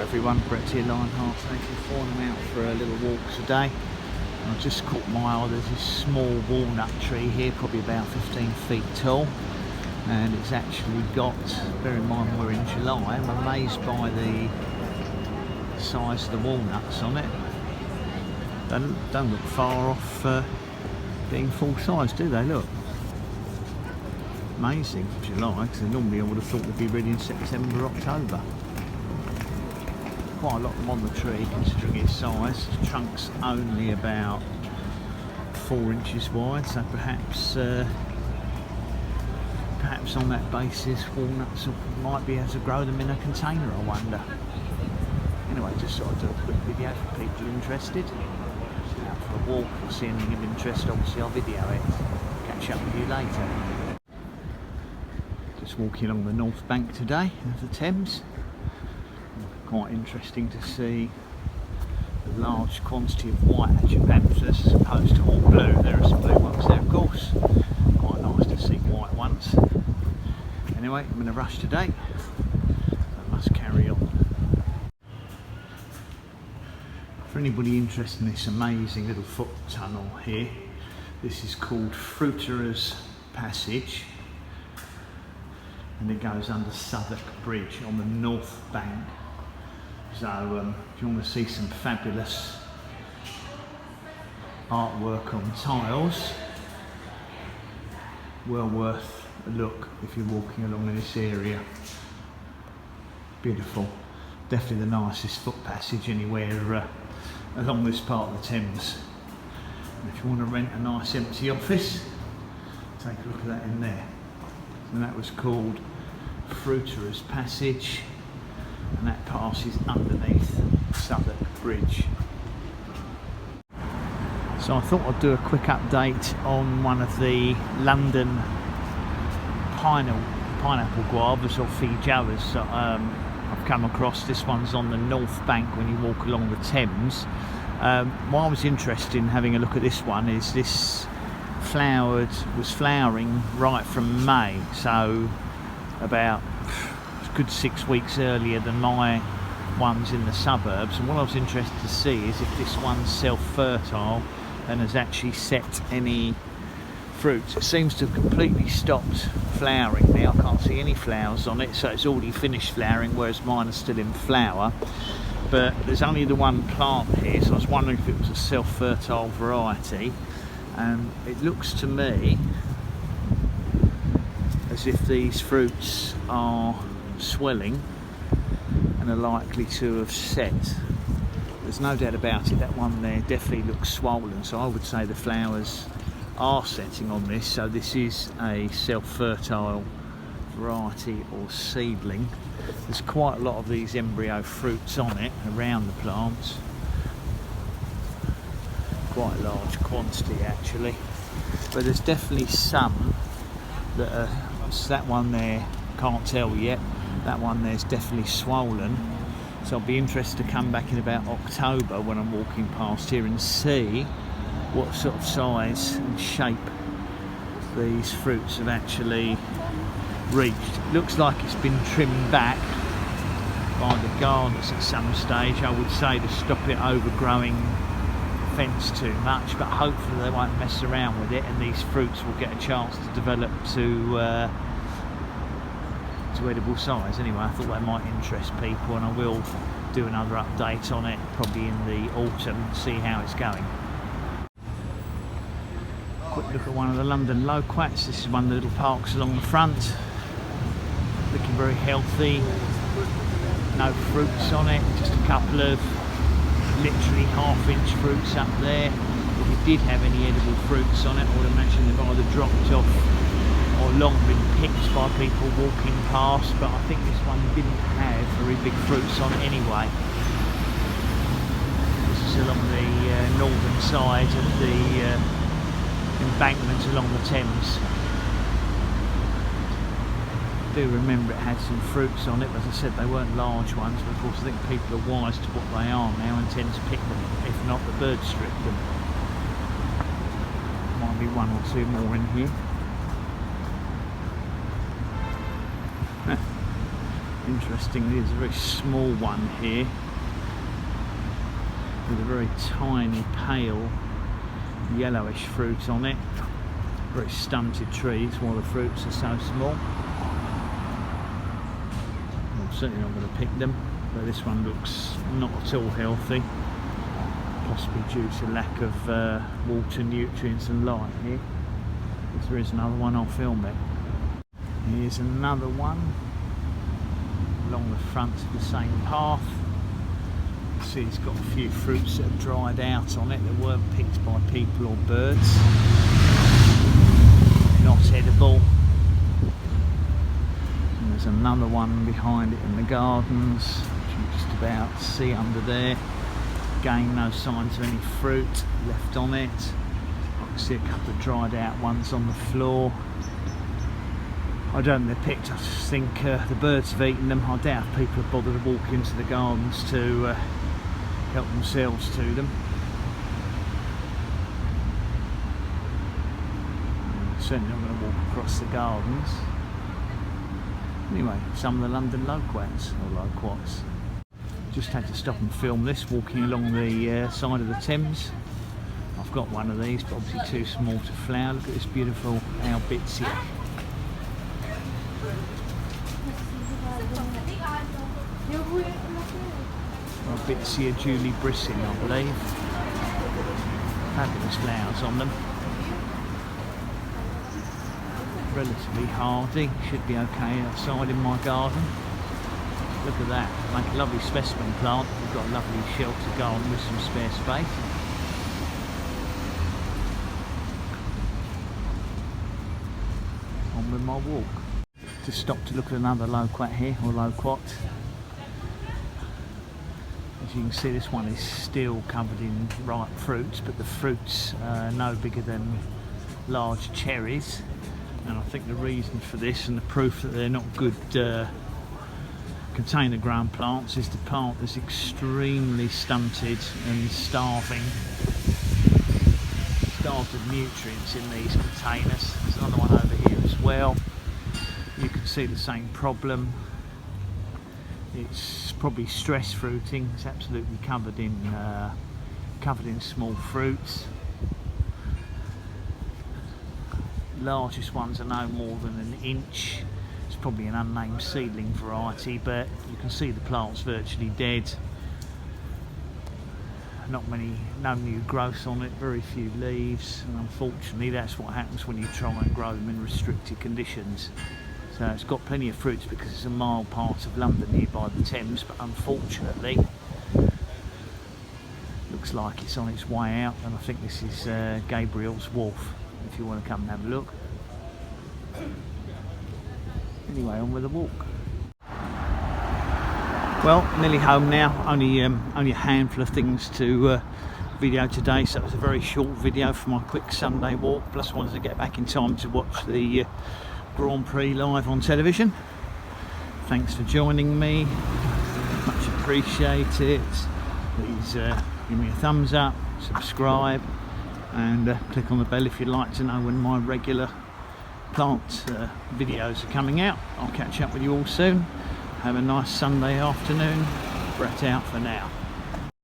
everyone, Brett here, Lionheart's 84, and I'm out for a little walk today. And I just caught my eye, there's this small walnut tree here, probably about 15 feet tall, and it's actually got, bear in mind we're in July, I'm amazed by the size of the walnuts on it. They don't look far off being full size, do they? Look. Amazing, July, because normally I would have thought they'd be ready in September, October. Quite a lot of them on the tree considering its size. The trunk's only about 4 inches wide, so perhaps on that basis walnuts might be able to grow them in a container, I wonder. Anyway, just thought I'd do a quick video for people interested. Out for a walk, if I see anything of interest, obviously I'll video it. Catch up with you later. Just walking along the north bank today of the Thames. Quite interesting to see the large quantity of white agypanthus as opposed to all blue. There are some blue ones there, of course. Quite nice to see white ones. Anyway, I'm in a rush today. I must carry on. For anybody interested in this amazing little foot tunnel here, this is called Fruiterer's Passage, and it goes under Southwark Bridge on the north bank. So if you want to see some fabulous artwork on tiles, well worth a look if you're walking along in this area. Beautiful, definitely the nicest foot passage anywhere along this part of the Thames. And if you want to rent a nice empty office, take a look at that in there. And that was called Fruiterer's Passage, and that passes underneath Southwark Bridge. So I thought I'd do a quick update on one of the London pineapple guavas or feijoas that I've come across. This one's on the north bank when you walk along the Thames. Why I was interested in having a look at this one is this was flowering right from May, so about a good 6 weeks earlier than my ones in the suburbs. And what I was interested to see is if this one's self-fertile and has actually set any fruits. It seems to have completely stopped flowering now. I can't see any flowers on it, so it's already finished flowering, whereas mine are still in flower. But there's only the one plant here, so I was wondering if it was a self-fertile variety. And it looks to me as if these fruits are swelling and are likely to have set. There's no doubt about it, that one there definitely looks swollen, so I would say the flowers are setting on this, so this is a self-fertile variety or seedling. There's quite a lot of these embryo fruits on it around the plants. Quite a large quantity actually, but there's definitely some that are, that one there can't tell yet, that one there's definitely swollen, so I'll be interested to come back in about October when I'm walking past here and see what sort of size and shape these fruits have actually reached. It looks like it's been trimmed back by the gardeners at some stage, I would say, to stop it overgrowing fence too much, but hopefully they won't mess around with it and these fruits will get a chance to develop to edible size. Anyway, I thought that might interest people, and I will do another update on it probably in the autumn, see how it's going. Quick look at one of the London Loquats. This is one of the little parks along the front, looking very healthy, no fruits on it, just a couple of literally half-inch fruits up there. If it did have any edible fruits on it, I would imagine they've either dropped off or long been picked by people walking past, but I think this one didn't have very big fruits on it anyway. This is along the northern side of the embankment along the Thames. I do remember it had some fruits on it, but as I said, they weren't large ones, but of course I think people are wise to what they are now and tend to pick them, if not the birds strip them. Might be one or two more in here. Interestingly, there's a very small one here with a very tiny, pale, yellowish fruit on it. Very stunted trees while the fruits are so small. I'm certainly not going to pick them, but this one looks not at all healthy, possibly due to lack of water, nutrients and light here. If there is another one, I'll film it. Here's another one along the front of the same path. You see it's got a few fruits that have dried out on it that weren't picked by people or birds. Not edible. And there's another one behind it in the gardens, which you can just about see under there. Again, no signs of any fruit left on it. I can see a couple of dried out ones on the floor. I don't think they're picked, I just think the birds have eaten them. I doubt if people have bothered to walk into the gardens to help themselves to them. Certainly not going to walk across the gardens. Anyway, some of the London Loquats, or Loquats. Just had to stop and film this, walking along the side of the Thames. I've got one of these, but obviously too small to flower. Look at this beautiful Albizia. Albizia Julie Brissin, I believe. Fabulous flowers on them. Relatively hardy, should be okay outside in my garden. Look at that, make a lovely specimen plant. We've got a lovely sheltered garden with some spare space. On with my walk. Just stopped to look at another loquat here, or loquat. As you can see, this one is still covered in ripe fruits, but the fruits are no bigger than large cherries. And I think the reason for this, and the proof that they're not good container grown plants, is the plant is extremely stunted and starved of nutrients in these containers. There's another one over here as well. You can see the same problem. It's probably stress fruiting. It's absolutely covered in small fruits. Largest ones are no more than an inch. It's probably an unnamed seedling variety, but you can see the plant's virtually dead. No new growth on it, very few leaves, and unfortunately that's what happens when you try and grow them in restricted conditions. So it's got plenty of fruits because it's a mild part of London here by the Thames, but unfortunately looks like it's on its way out, and I think this is Gabriel's Wharf, if you want to come and have a look. Anyway, on with the walk. Well, nearly home now. Only a handful of things to video today, so it was a very short video for my quick Sunday walk. Plus, I wanted to get back in time to watch the Grand Prix live on television. Thanks for joining me. Much appreciated. Please give me a thumbs up, subscribe, and click on the bell if you'd like to know when my regular plant videos are coming out. I'll catch up with you all soon. Have a nice Sunday afternoon. Brett out for now.